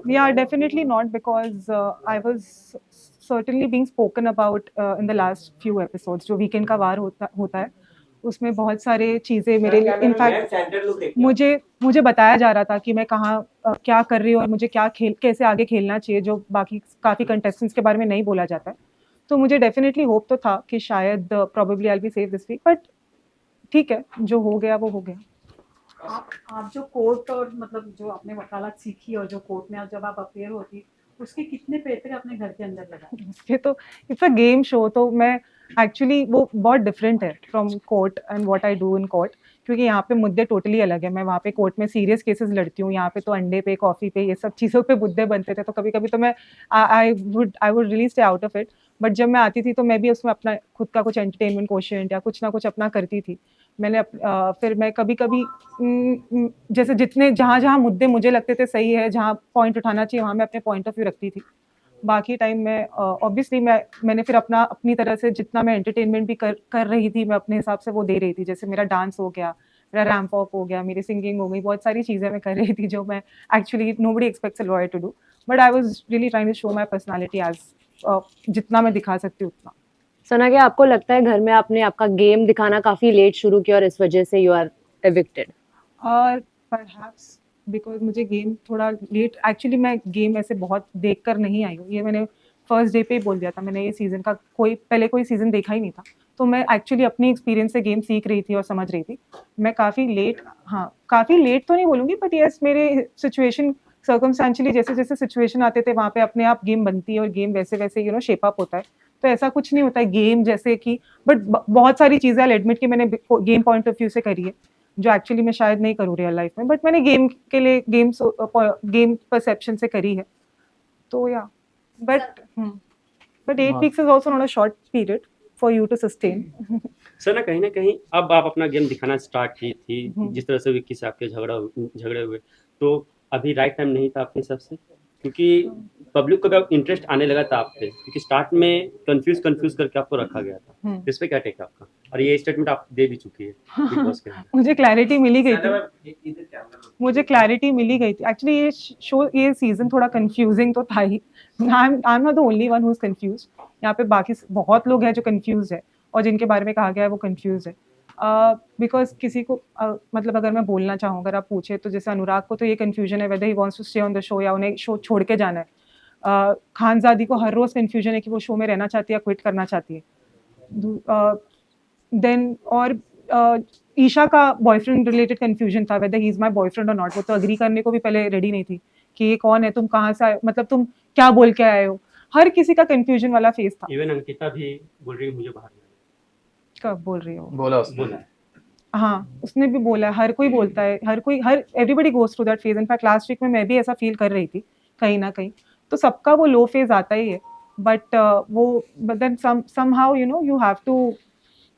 Yeah, definitely not, because I was certainly being spoken about in the last few episodes. जो weekend का वार होता है, उसमें बहुत सारे चीज़ें मेरे लिए, इनफैक्ट मुझे बताया जा रहा था कि मैं कहाँ क्या कर रही हूँ और मुझे कैसे आगे खेलना चाहिए, जो बाकी काफ़ी कंटेस्टेंट्स के बारे में नहीं बोला जाता है। तो मुझे डेफिनेटली होप तो था कि शायद probably I will be safe this week, but ठीक है, जो हो गया वो हो गया। आप जो कोर्ट और मतलब जो आपने वकालत सीखी और जो कोर्ट में जब आप अपेयर होती, उसके कितने पेपर अपने घर के अंदर लगाए? उसके तो इट्स अ गेम शो, तो मैं एक्चुअली वो बहुत डिफरेंट है from court and what I do in court, क्योंकि यहाँ पे मुद्दे टोटली अलग है। मैं वहाँ पे कोर्ट में सीरियस केसेस लड़ती हूँ, यहाँ पे तो अंडे पे, कॉफ़ी पे, ये सब चीज़ों पे मुद्दे बनते थे, तो कभी कभी तो मैं I would really stay out of it. But जब मैं आती थी तो मैं भी उसमें अपना खुद का कुछ एंटरटेनमेंट क्वेश्चन या कुछ ना कुछ अपना करती थी। फिर मैं कभी कभी जैसे जितने जहाँ जहाँ मुद्दे मुझे लगते थे सही है, जहाँ पॉइंट उठाना चाहिए, वहाँ मैं अपने पॉइंट ऑफ व्यू रखती थी। बाकी टाइम में ऑब्वियसली मैंने फिर अपनी तरह से जितना मैं एंटरटेनमेंट भी कर रही थी, मैं अपने हिसाब से वो दे रही थी। जैसे मेरा डांस हो गया, मेरा रैंप वॉक हो गया, मेरी सिंगिंग हो गई, बहुत सारी चीज़ें मैं कर रही थी जो मैं actually nobody expects a lawyer to do, but I was really trying to show my personality as जितना मैं दिखा सकती हूँ उतना। सना, क्या आपको लगता है घर में आपने आपका गेम दिखाना काफी लेट शुरू किया और इस वजह से यू आर एविक्टेड? और परहैप्स बिकॉज मुझे गेम थोड़ा लेट, एक्चुअली मैं गेम ऐसे बहुत देख कर नहीं आई हूँ, ये मैंने फर्स्ट डे पे ही बोल दिया था। मैंने ये सीज़न का पहले कोई सीज़न देखा ही नहीं था, तो मैं एक्चुअली अपनी एक्सपीरियंस से गेम सीख रही थी और समझ रही थी। मैं काफ़ी लेट, हाँ काफ़ी लेट तो नहीं बोलूँगी, बट यस मेरे सिचुएशन सर्कमस्टेंशियली जैसे जैसे सिचुएशन आते थे वहाँ पे अपने आप गेम बनती है और गेम वैसे वैसे शेप अप होता है। तो ऐसा कुछ नहीं होता है गेम जैसे कि, बट बहुत सारी चीज़ें आई एडमिट कि मैंने गेम पॉइंट ऑफ व्यू से करी है जो एक्चुअली मैं शायद नहीं करूँ रियल लाइफ में, बट मैंने गेम के लिए गेम परसेप्शन से करी है। तो या but 8 weeks is also not a short period for you to sustain. Sir, ना कहीं अब आप अपना गेम दिखाना स्टार्ट की थी, जिस तरह से विक्की से आपके झगड़े हुए, तो अभी राइट टाइम नहीं था आपके हिसाब से? क्योंकि पब्लिक को भी इंटरेस्ट आने लगा था आप पे, क्योंकि स्टार्ट में कंफ्यूज करके आपको रखा गया था। इस पे क्या टेक है आपका? और ये स्टेटमेंट आप दे भी चुकी है बिग बॉस के अंदर। मुझे क्लैरिटी मिली गई थी एक्चुअली। ये सीजन थोड़ा कंफ्यूजिंग तो था ही। I am not the only one who is confuse, यहाँ पे बाकी बहुत लोग हैं जो कंफ्यूज है और जिनके बारे में कहा गया है वो कंफ्यूज है। बिकॉज किसी को मतलब अगर मैं बोलना चाहूँ, अगर आप पूछे तो जैसे अनुराग को तो ये कंफ्यूजन है whether he wants to stay on the show या उन्हें शो छोड़ के जाना है। खानजादी को हर रोज कंफ्यूजन है कि वो शो में रहना चाहती है या क्विट करना चाहती है। देन और ईशा का बॉयफ्रेंड रिलेटेड कंफ्यूजन था weather he is my boyfriend और नॉट। वो तो अग्री करने को भी पहले रेडी नहीं थी कि ये कौन है, तुम कहाँ से आए, मतलब तुम क्या बोल के आए हो। हर किसी का कंफ्यूजन वाला फेस था। इवन अंकिता भी बोल रही है मुझे बाहर कब बोल रही हो? बोला उसने। हाँ उसने भी बोला है, हर कोई बोलता है, हर everybody goes through that phase. In fact last week में मैं भी ऐसा फील कर रही थी कहीं ना कहीं, तो सबका वो लो फेज आता ही है। But but then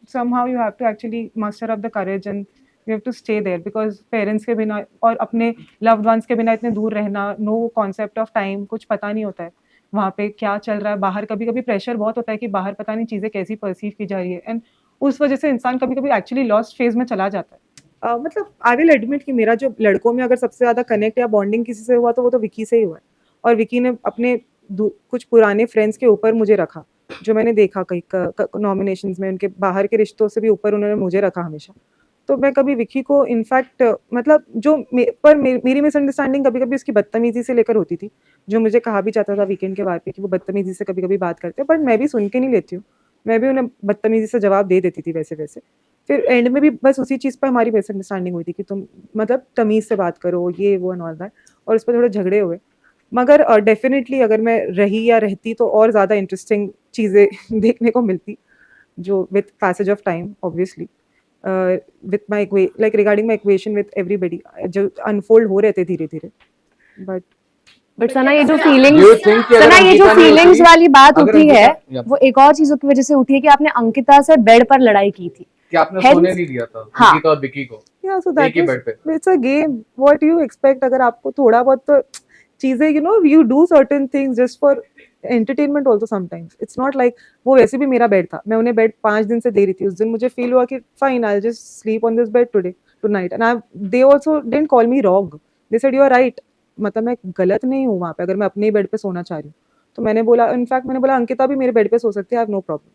somehow you have to actually muster up the courage and you have to stay there, because parents के बिना और अपने लव्ड वंस के बिना इतने दूर रहना, नो कॉन्सेप्ट ऑफ टाइम, कुछ पता नहीं होता है वहाँ पे क्या चल रहा है बाहर। कभी कभी प्रेशर बहुत होता है कि बाहर पता नहीं चीज़ें कैसी परसीव की जा रही है, एंड उस वजह से इंसान कभी कभी एक्चुअली लॉस्ट फेज में चला जाता है। मतलब आई विल एडमिट कि मेरा जो लड़कों में अगर सबसे ज़्यादा कनेक्ट या बॉन्डिंग किसी से हुआ तो वो तो विकी से ही हुआ है, और विकी ने अपने कुछ पुराने फ्रेंड्स के ऊपर मुझे रखा, जो मैंने देखा कई नॉमिनेशंस में उनके बाहर के रिश्तों से भी ऊपर उन्होंने मुझे रखा हमेशा। तो मैं कभी विकी को इनफैक्ट मतलब मेरी मिसअंडरस्टैंडिंग कभी कभी उसकी बदतमीजी से लेकर होती थी, जो मुझे कहा भी जाता था वीकेंड के बाद पे कि वो बदतमीजी से कभी कभी बात करते हैं, बट मैं भी सुन के नहीं लेती हूँ, मैं भी उन्हें बदतमीजी से जवाब दे देती थी वैसे वैसे। फिर एंड में भी बस उसी चीज़ पर हमारी मिसअंडरस्टैंडिंग हुई थी कि तुम मतलब तमीज़ से बात करो, ये वो एंड ऑल दैट, और इस पर थोड़े झगड़े हुए। मगर डेफिनेटली अगर मैं रही या रहती तो और ज़्यादा इंटरेस्टिंग चीज़ें देखने को मिलती, जो with passage of time obviously with my like regarding my equation with everybody जो अनफोल्ड हो रहे थे धीरे धीरे। बट सना, ये जो फीलिंग्स वाली बात उठी है वो एक और चीजों की वजह से उठी है कि आपने अंकिता से बेड पर लड़ाई की थी कि आपने सोने नहीं दिया था अंकिता और विकी को। Yeah, so that it's a game. What do you expect? अगर आपको थोड़ा बहुत तो चीजें you do certain things just for entertainment also sometimes. It's not like वो वैसे भी मेरा बेड था, मैं उन्हें बेड 5 दिन से दे रही थी। उस दिन मुझे फील हुआ कि fine, I'll just sleep on this bed tonight, and they also didn't call me wrong. They said you are right. मतलब मैं गलत नहीं हूँ वहाँ पे, अगर मैं अपने बेड पे सोना चाह रही हूँ तो मैंने बोला, इनफैक्ट मैंने बोला अंकिता भी मेरे बेड पे सो सकती है, आई हैव नो प्रॉब्लम।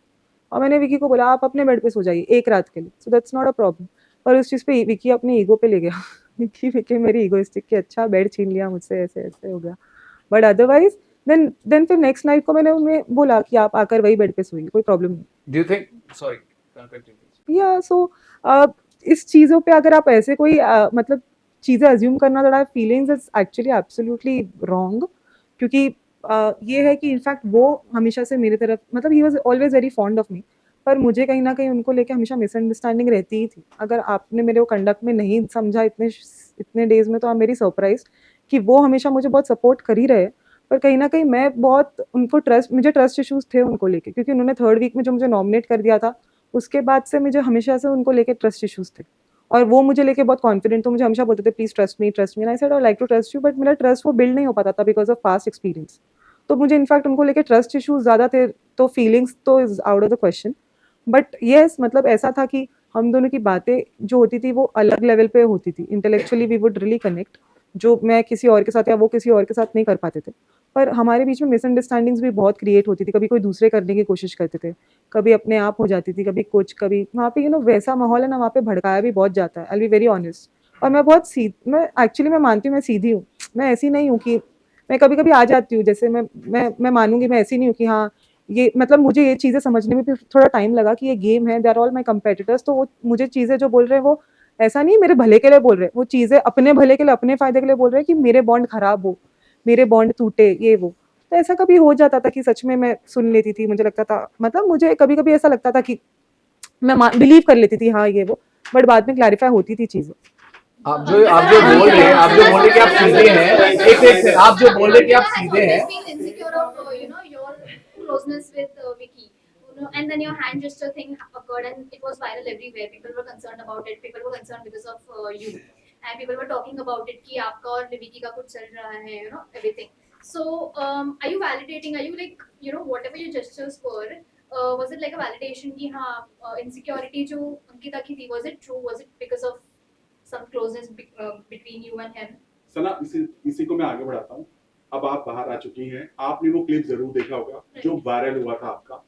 और मैंने विकी को बोला आप अपने बेड पे सो जाइए एक रात के लिए, so that's not a problem. पर उस चीज़ पे विकी अपने ईगो पे ले गया विकी मेरी ईगोइस्टिक कि अच्छा बेड छीन लिया मुझसे, ऐसे ऐसे हो गया। बट अदरवाइज देन फिर नेक्स्ट नाइट को मैंने उन्हें बोला कि आप आकर वही बेड पे सोइए, कोई प्रॉब्लम नहीं। Do you think? Sorry. Continue. या सो इस चीज़ों पे अगर आप ऐसे कोई मतलब चीज़ें अज्यूम करना that I feelings is actually absolutely wrong, क्योंकि ये है कि इनफैक्ट वो हमेशा से मेरी तरफ, मतलब he was always very fond of me, पर मुझे कहीं ना कहीं उनको लेके हमेशा मिसअंडरस्टैंडिंग रहती ही थी। अगर आपने मेरे को कंडक्ट में नहीं समझा इतने इतने डेज में, तो आप मेरी सरप्राइज कि वो हमेशा मुझे बहुत सपोर्ट कर ही रहे, पर कहीं ना कहीं मैं बहुत उनको मुझे ट्रस्ट इश्यूज थे उनको लेके, क्योंकि उन्होंने 3rd वीक में जो मुझे नॉमिनेट कर दिया था उसके बाद से मुझे हमेशा से उनको लेके ट्रस्ट इश्यूज थे, और वो मुझे लेके बहुत कॉन्फिडेंट, तो मुझे हमेशा बोलते थे please trust me, I said I like to trust you, but मेरा ट्रस्ट वो बिल्ड नहीं हो पाता था बिकॉज ऑफ पास्ट एक्सपीरियंस। तो मुझे इनफैक्ट उनको लेके ट्रस्ट इश्यूज ज़्यादा थे, तो फीलिंग्स तो is out of the question. But yes, मतलब ऐसा था कि हम दोनों की बातें जो होती थी वो अलग लेवल पे होती थी, intellectually we would really connect, जो मैं किसी और के साथ या वो किसी और के साथ नहीं कर पाते थे। पर हमारे बीच में मिसअंडरस्टैंडिंग्स भी बहुत क्रिएट होती थी, कभी कोई दूसरे करने की कोशिश करते थे, कभी अपने आप हो जाती थी, कभी कुछ, कभी वहाँ पे वैसा माहौल है ना, वहाँ पे भड़काया भी बहुत जाता है, आई विल बी वेरी ऑनेस्ट। और मैं बहुत मैं एक्चुअली मैं मानती हूँ मैं सीधी हूँ, मैं ऐसी नहीं हूँ कि मैं कभी कभी आ जाती हूँ, जैसे मैं मानूंगी, मैं ऐसी नहीं हूँ कि हाँ ये, मतलब मुझे ये चीज़ें समझने में भी थोड़ा टाइम लगा कि ये गेम है, they are all my competitors, तो वो मुझे चीज़ें जो बोल रहे हैं वो ऐसा नहीं मेरे भले के लिए बोल रहे हैं, वो चीज़ें अपने भले के लिए, अपने फायदे के लिए बोल रहे हैं कि मेरे बॉन्ड खराब हो, मेरे बॉन्ड टूटे, ये वो। तो ऐसा कभी हो जाता था कि सच में मैं सुन लेती थी, मुझे लगता था, मतलब मुझे कभी कभी ऐसा लगता था कि मैं बिलीव कर लेती थी हाँ ये वो, बट बाद में क्लैरिफाई होती थी चीज़ें। आप जो बोल रहे हैं, आप जो बोल रहे कि आप सीधे हैं, एक आप जो बोल रहे कि आप सीधे हैं, insecure of your closeness with Vicky, and then your hand gesture thing occurred and it was viral everywhere. People were concerned about it. People were concerned because of you, and people were talking about it कि आपका और Vicky का कुछ चल रहा है, everything. So are you validating? Are you like whatever your gestures were? Was it like a validation कि हाँ insecurity जो अंकिता की थी, was it true? Was it because of some closeness between you and him? सना, इसी को मैं आगे बढ़ाता हूँ। अब आप बाहर आ चुकी हैं, आपने वो क्लिप जरूर देखा होगा जो वायरल हुआ था आपका,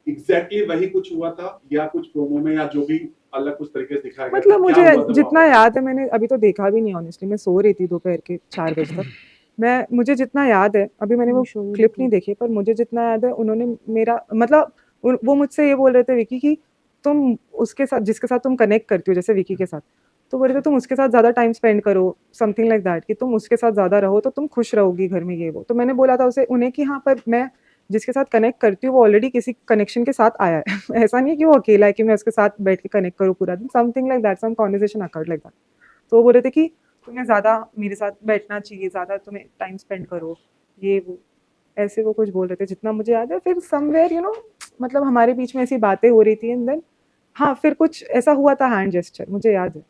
एग्जैक्टली वही कुछ हुआ था या कुछ प्रोमो में या जो भी अलग कुछ तरीके से दिखाया गया? मतलब क्या हुआ था मुझे जितना वहाँ पे? याद है, मैंने अभी तो देखा भी नहीं ऑनेस्टली, मैं सो रही थी दोपहर के 4 बजे तक। मुझे जितना याद है, अभी मैंने वो क्लिप नहीं देखी, पर मुझे जितना याद है उन्होंने मेरा, मतलब वो मुझसे ये बोल रहे थे विकी कि तुम उसके साथ, जिसके साथ तुम कनेक्ट करती हो, जैसे विकी के साथ, तो बोल रहे थे तुम उसके साथ ज़्यादा टाइम स्पेंड करो, समथिंग लाइक दैट, कि तुम उसके साथ ज़्यादा रहो तो तुम खुश रहोगी घर में, ये वो। तो मैंने बोला था उन्हें कि हाँ, पर मैं जिसके साथ कनेक्ट करती हूँ वो ऑलरेडी किसी कनेक्शन के साथ आया है ऐसा नहीं है कि वो अकेला है कि मैं उसके साथ बैठ के कनेक्ट करूँ पूरा दिन, something like that, some conversation occurred like that. तो वो बोल रहे थे कि तुम्हें ज़्यादा मेरे साथ बैठना चाहिए, ज़्यादा तुम्हें टाइम स्पेंड करो, ये वो, ऐसे वो कुछ बोल रहे थे जितना मुझे याद है। फिर समवेयर मतलब हमारे बीच में ऐसी बातें हो रही थी, एंड देन हाँ फिर कुछ ऐसा हुआ था, हैंड जेस्चर, मुझे याद है।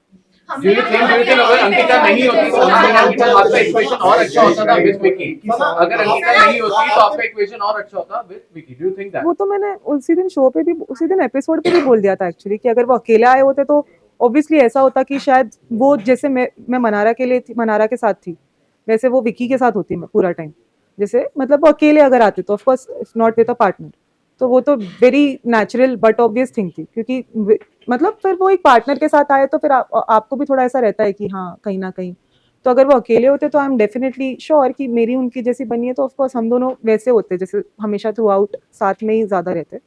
Do you think अगर अंकिता नहीं होती तो आपका इक्वेशन और अच्छा होता था विद विकी? अगर अंकिता नहीं होती तो आपका इक्वेशन और अच्छा होता with Vicky? Do you think that? वो तो मैंने उसी दिन शो पे भी, उसी दिन एपिसोड पे भी बोल दिया था एक्चुअली, कि अगर वो अकेले आए होते तो ऑब्वियसली ऐसा होता कि शायद वो, जैसे मैं मनारा के लिए थी, मनारा के साथ थी, वैसे वो विकी के साथ होती मैं पूरा टाइम। जैसे मतलब वो अकेले अगर आते तो of course if not with a partner, तो वो तो very natural but obvious thing थी, क्योंकि मतलब फिर वो एक पार्टनर के साथ आए तो फिर आपको भी थोड़ा ऐसा रहता है कि हाँ कहीं ना कहीं। तो अगर वो अकेले होते तो आई एम डेफिनेटली श्योर कि मेरी उनकी जैसी बनी है, तो ऑफकोर्स हम दोनों वैसे होते जैसे हमेशा थ्रू आउट साथ में ही ज्यादा रहते।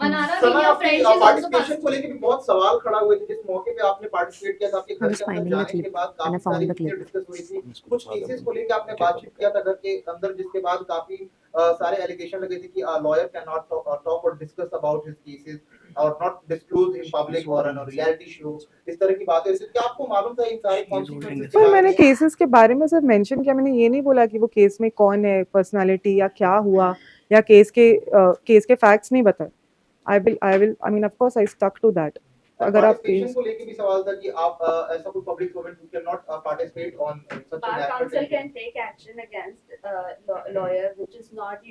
Manara सना, being your आपकी friend, she's also पार्टिसिपेशन को लेके भी बहुत सवाल खड़ा हुए थे जिस मौके पे आपने पार्टिसिपेट किया था, आपके घर I was के अंदर finding the जाने के clip बाद and I काफी found सारी the चीजें clip. डिस्कस हुई थी, कुछ केसेस को लेके आपने बातचीत किया था घर के अंदर, जिसके बाद काफी सारे एलिगेशन लगे थे कि लॉयर कैन नॉट टॉक और डिस्कस अबाउट हिज केसेस और नॉट डिस्क्लोज इन पब्लिक और ऑन रियलिटी शो, इस तरह की बातें। इससे क्या आपको मालूम था इन सारे कॉन्सिक्वेंसेस? पर मैंने केसेस के बारे में सिर्फ मेंशन किया, मैंने ये नहीं बोला कि वो केस में कौन है, पर्सनालिटी या क्या हुआ, या केस के फैक्ट्स नहीं बताए। I mean of course I stuck to that. अगर आप पार्टिसिपेशन को लेके भी सवाल था कि आप ऐसा कोई public servant who can not participate on such Bar an council activity. can take action against lawyer, which is not,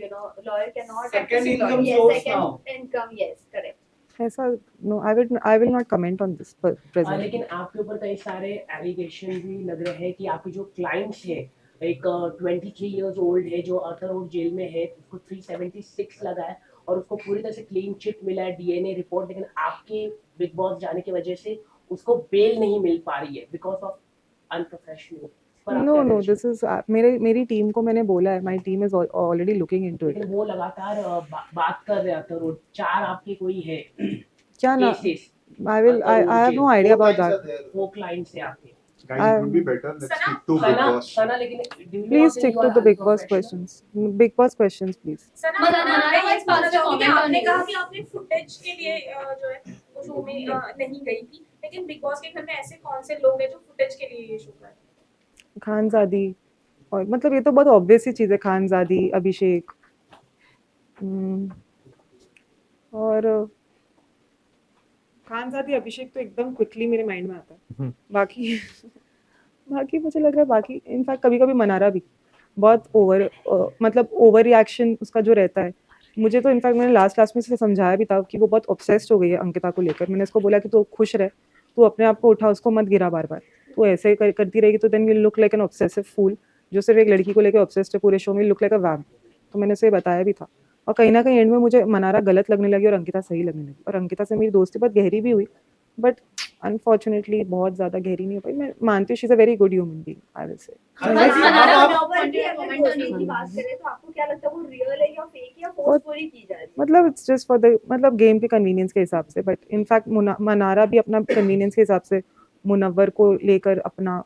lawyer cannot. Second income Yes, source second now. income, yes, correct. ऐसा no, I will not comment on this present. लेकिन आपके ऊपर कई सारे allegation भी लग रहे हैं कि आपके जो क्लाइंट्स हैं एक 23 इयर्स ओल्ड है जो अर्थर रोड जेल में है, उसको 376 लगा है और उसको पूरी तरह से क्लीन चिट मिला है, डीएनए रिपोर्ट, लेकिन आपके बिग बॉस जाने की वजह से उसको बेल नहीं मिल पा रही है because of unprofessional. No this is मेरी टीम को मैंने बोला है, my team is already looking into it. लेकिन वो लगातार बात कर रहे अर्थर रोड, 4 आपके कोई है क्या ना, cases, I have no idea about that. 4 clients है आपके। Guys, it would be better. Let's stick to Big Boss. सना, लेकिन do you Please not think stick you to are the Big Boss unprofessional? questions. Big Boss questions, please. Manara has passed a comment on आपने this. कहा कि आपने footage के लिए जो है वो शो में नहीं गई थी, लेकिन बिग बॉस के घर में ऐसे कौन से लोग हैं जो फुटेज के लिए ये शो कर रहे हैं? खानजादी, और मतलब ये तो बहुत ऑब्वियस ही चीज़ है, खानजादी, अभिषेक, और खानजादी अभिषेक तो एकदम क्विकली मेरे माइंड में आता है। बाकी बाकी मुझे लग रहा है, बाकी इनफैक्ट कभी कभी मनारा भी बहुत मतलब ओवर रिएक्शन उसका जो रहता है, मुझे तो इनफैक्ट मैंने लास्ट में से समझाया भी था कि वो बहुत ऑब्सेस्ड हो गई है अंकिता को लेकर। मैंने उसको बोला कि तू खुश रह, तू अपने आप को उठा, उसको मत गिरा बार बार, तू ऐसे करती रहेगी तो then you look like an obsessive fool, जो सिर्फ एक लड़की को लेकर ऑब्सेस्ड है पूरे शो में, लुक लाइक अ वैम्प। तो मैंने उसे बताया भी था, और कहीं ना कहीं एंड में मुझे मनारा गलत लगने लगी और अंकिता सही लगने लगी, और अंकिता से मेरी दोस्ती बहुत गहरी भी हुई, बट अनफॉर्चुनेटली बहुत ज़्यादा गहरी नहीं हो पाई। मैं मानती हूँ she is a very good human being, I will say. बात करें तो आपको क्या लगता है वो रियल है या फेक या फोर्सफुली की जा रही है? मतलब इट्स जस्ट फॉर द मतलब गेम के कन्वीनियंस के हिसाब से, बट इनफैक्ट मनारा भी अपना कन्वीनियंस के हिसाब से मुनव्वर को लेकर अपना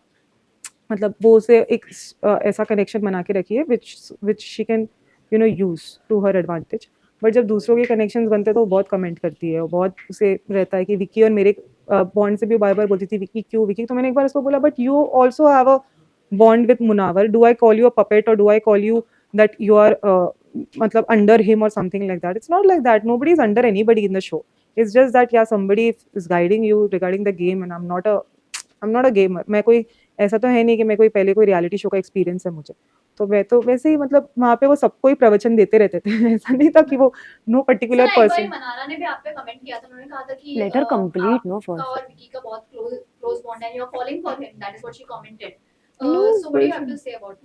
मतलब वो उसे एक ऐसा कनेक्शन बना के रखी है which she can use to her advantage. But जब दूसरों के कनेक्शंस बनते हैं तो वो बहुत कमेंट करती है, और बहुत उसे रहता है कि विकी और मेरे बॉन्ड से भी बार बार बोलती थी विकी क्यों विकी। तो मैंने एक बार उसको बोला, but you also have a bond with Munawar, do I call you a puppet और do I call you that you are मतलब अंडर हिम और something like that? It's not like that, nobody is under anybody in the show. It's just that yeah, somebody is guiding you regarding the game and I'm not a gamer. मैं कोई ऐसा तो है नहीं कि मैं कोई पहले कोई रियलिटी शो का एक्सपीरियंस है मुझे, तो मैं तो वैसे ही मतलब वहाँ पे वो सबको ही प्रवचन देते रहते थे ऐसा नहीं था कि वो नो पर्टिकुलर सर, एक बार पर्सन। मनारा ने भी आप पे कमेंट किया था, उन्होंने कहा था कि Let her complete, no, आपका first. और विकी का बहुत क्लोज बॉन्ड है, you are following for him, that is what she commented. No, So what do you have but- to say about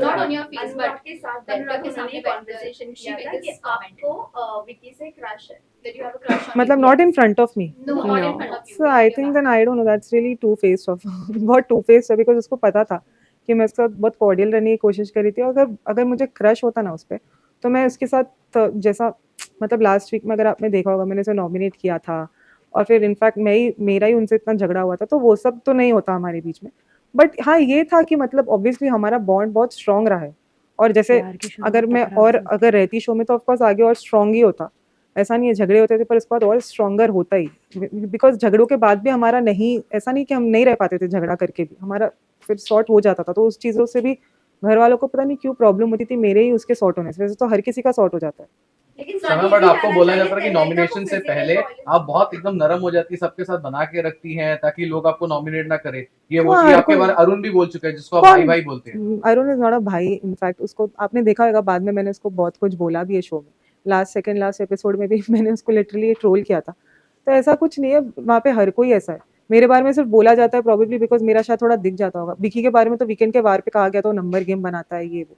not on your face but के साथ अनुराग के सामने conversation किया था कि आपको विकी से क्रश है। that you have a crush on मतलब him. not in front of me. No, not in front of you. So I think then I don't know, that's really two-faced of बहुत two-faced है, because उसको पता था कि मैं उसके साथ बहुत कॉर्डियल रहने की कोशिश कर रही थी। और अगर मुझे क्रश होता ना उस पर, तो मैं उसके साथ जैसा मतलब लास्ट वीक में अगर आपने देखा होगा मैंने उसे नॉमिनेट किया था, और फिर इनफैक्ट मेरा ही उनसे इतना झगड़ा हुआ था, तो वो सब तो नहीं होता हमारे बीच में। बट हाँ ये था कि मतलब ऑब्वियसली हमारा बॉन्ड बहुत स्ट्रॉन्ग रहा है, और जैसे अगर मैं और अगर रहती शो में तो ऑफकोर्स आगे और स्ट्रॉन्ग ही होता, ऐसा नहीं है झगड़े होते थे पर उसके बाद और स्ट्रॉन्गर होता ही, बिकॉज झगड़ों के बाद भी हमारा नहीं, ऐसा नहीं कि हम नहीं रह पाते थे झगड़ा करके भी, हमारा फिर सॉर्ट हो जाता था। तो उस चीज़ों से भी घर वालों को पता नहीं क्यों प्रॉब्लम होती थी, मेरे ही उसके सॉर्ट होने से। वैसे तो हर किसी का सॉर्ट हो जाता है। समय बट आपको बोला जाता है कि नॉमिनेशन से पहले आप बहुत एकदम नरम हो जाती है, सबके साथ बना के रखती हैं ताकि लोग आपको नॉमिनेट ना करें। ये वो चीज आपके बारे अरुण भी बोल चुका है, जिसको आप भाई भाई बोलते हैं। अरुण इज नॉट अ भाई, इनफैक्ट उसको आपने देखा होगा बाद में मैंने उसको बहुत कुछ बोला भी है शो में, लास्ट एपिसोड में भी मैंने उसको लिटरली ट्रोल किया था। तो ऐसा कुछ नहीं है, वहाँ पे हर कोई ऐसा है। मेरे बारे में सिर्फ बोला जाता है प्रॉबेबली बिकॉज मेरा शायद थोड़ा दिख जाता होगा। विकी के बारे में तो वीकेंड के वार पे कहा गया था नंबर गेम बनाता है ये वो।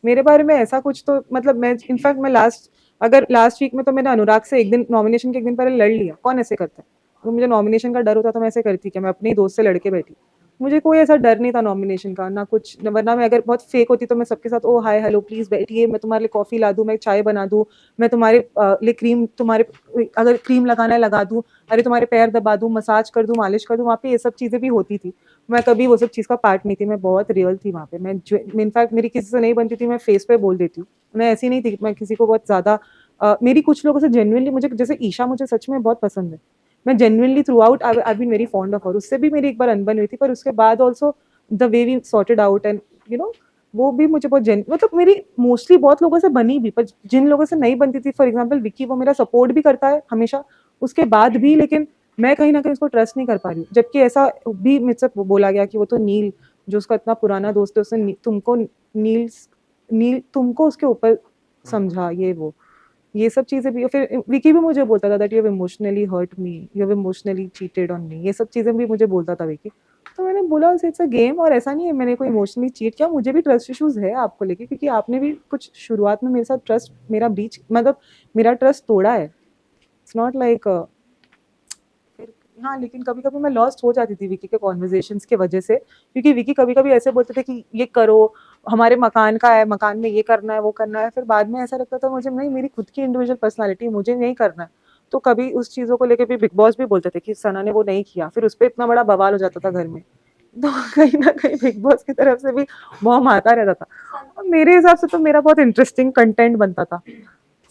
मेरे बारे में ऐसा कुछ तो मतलब मैं इनफैक्ट मैं लास्ट वीक में तो मैंने अनुराग से एक दिन नॉमिनेशन के एक दिन पहले लड़ लिया। कौन ऐसे करता है? अगर मुझे नॉमिनेशन का डर होता तो मैं ऐसे करती क्या? मैं अपने ही दोस्त से लड़के बैठी। मुझे कोई ऐसा डर नहीं था नॉमिनेशन का, ना कुछ, वरना मैं अगर बहुत फेक होती तो मैं सबके साथ ओ हाय हेलो प्लीज बैठिए, मैं तुम्हारे लिए कॉफी ला दूं, मैं चाय बना दूं, मैं तुम्हारे लिए क्रीम, तुम्हारे अगर क्रीम लगाना है लगा दूं, अरे तुम्हारे पैर दबा दूं, मसाज कर दूं, मालिश कर दूं। वहाँ पे ये सब चीज़ें भी होती थी। मैं कभी वो सब चीज़ का पार्ट नहीं थी, मैं बहुत रियल थी वहाँ पे। मैं इनफैक्ट मेरी किसी से नहीं बनती थी, मैं फेस पे बोल देती हूँ। मैं ऐसी नहीं थी, मैं किसी को बहुत ज़्यादा मेरी कुछ लोगों से जेन्युइनली, मुझे जैसे ईशा मुझे सच में बहुत पसंद है, मैं genuinely throughout I been very fond of her. उससे भी मेरी एक बार अनबन हुई थी, पर उसके बाद also the way we sorted out and वो भी मुझे बहुत मतलब मेरी मोस्टली बहुत लोगों से बनी भी, पर जिन लोगों से नहीं बनती थी, फॉर एग्जाम्पल विकी, वो मेरा सपोर्ट भी करता है हमेशा उसके बाद भी, लेकिन मैं कहीं ना कहीं उसको ट्रस्ट नहीं कर पा रही हूँ। जबकि ऐसा भी मुझसे बोला गया कि वो तो नील जो उसका इतना पुराना दोस्त है, उसने तुमको उसके ऊपर समझा, ये सब चीज़ें भी। फिर विकी भी मुझे बोलता था that you have emotionally hurt me, you have emotionally cheated on me, ये सब चीज़ें भी मुझे बोलता था विकी। तो मैंने बोला उसे इट्स अ गेम, और ऐसा नहीं है मैंने कोई इमोशनली चीट किया, मुझे भी ट्रस्ट इश्यूज है आपको लेके, क्योंकि आपने भी कुछ शुरुआत में मेरे साथ ट्रस्ट मेरा ब्रीच मतलब मेरा ट्रस्ट तोड़ा है। इट्स नॉट लाइक हाँ, लेकिन कभी कभी मैं लॉस्ट हो जाती थी विकी के कॉन्वर्जेशंस के वजह से, क्योंकि विकी कभी कभी ऐसे बोलते थे कि ये करो, हमारे मकान का है, मकान में ये करना है वो करना है, फिर बाद में ऐसा लगता था मुझे नहीं, मेरी खुद की इंडिविजुअल पर्सनालिटी, मुझे नहीं करना है। तो कभी उस चीज़ों को लेके भी बिग बॉस भी बोलते थे कि सना ने वो नहीं किया, फिर उस पर इतना बड़ा बवाल हो जाता था घर में। तो कहीं ना कहीं बिग बॉस की तरफ से भी बॉम आता रहता था, और मेरे हिसाब से तो मेरा बहुत इंटरेस्टिंग कंटेंट बनता था।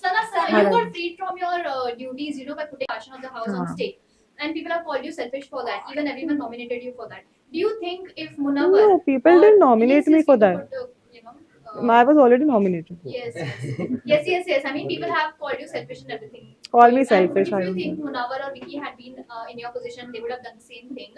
Sana, sir, हाँ, you got freed from your duties, you know, by putting Ashan of the house on हाँ. stake. And people have called you selfish for that. Even everyone nominated you for that. Do you think if Munawar... No, people didn't nominate me for that. You know, I was already nominated. yes. I mean, people have called you selfish and everything. Call me And selfish, I if you don't think know. Munawar or Vicky had been in your position, they would have done the same thing.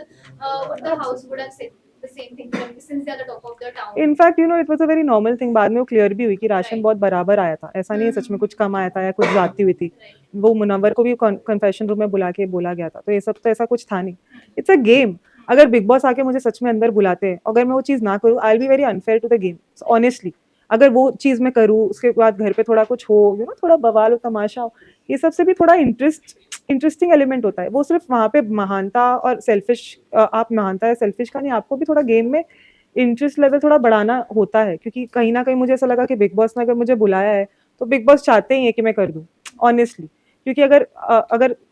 Would the house would have said the same thing to them, since they are the top of the town? In fact, you know, it was a very normal thing. बाद में वो clear भी हुई कि ration Right. बहुत बराबर आया था, ऐसा नहीं है सच में कुछ कम आया था या कुछ ज्यादती हुई थी। Right. वो मुनव्वर को भी कन्फेशन रूम में बुला के बोला गया था, तो ये सब तो ऐसा कुछ था नहीं। It's a game. अगर बिग बॉस आके मुझे सच में अंदर बुलाते हैं, अगर मैं वो चीज़ ना करूँ, I will be very unfair to the game honestly. अगर वो चीज़ मैं करूँ, उसके बाद घर पे थोड़ा कुछ हो, यू नो, थोड़ा बवाल हो, तमाशा हो, ये सबसे भी थोड़ा इंटरेस्टिंग एलिमेंट होता है। वो सिर्फ वहाँ पे महानता और सेल्फिश, आप महानता या सेल्फिश का नहीं, आपको भी थोड़ा गेम में इंटरेस्ट लेवल थोड़ा बढ़ाना होता है, क्योंकि कहीं ना कहीं मुझे ऐसा लगा कि बिग बॉस ने अगर मुझे बुलाया है तो बिग बॉस चाहते ही है कि मैं कर दूं ऑनेस्टली, क्योंकि अगर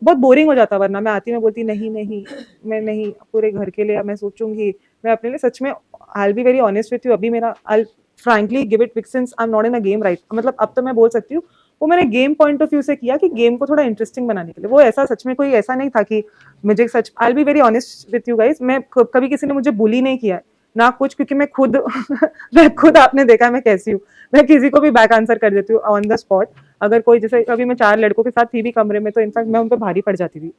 बहुत बोरिंग हो जाता, वरना मैं आती, मैं बोलती नहीं मैं नहीं, पूरे घर के लिए मैं सोचूंगी, मैं अपने लिए सच में आई will be very honest with you, अभी मेरा आई frankly give it since I am not in a game right, मतलब अब तो मैं बोल सकती हूँ वो मैंने गेम पॉइंट ऑफ व्यू से किया कि गेम को थोड़ा इंटरेस्टिंग बनाने के लिए। वो ऐसा सच में कोई ऐसा नहीं था कि मुझे सच, I will be very honest with you guys, मैं कभी किसी ने मुझे बुली नहीं किया है ना कुछ, क्योंकि मैं खुद आपने देखा है मैं कैसी हूँ, मैं किसी को भी बैक आंसर कर देती हूँ ऑन द स्पॉट। अगर कोई, जैसे अभी मैं 4 लड़कों के साथ थी भी कमरे में, तो इनफैक्ट मैं उन पर भारी पड़ जाती थी।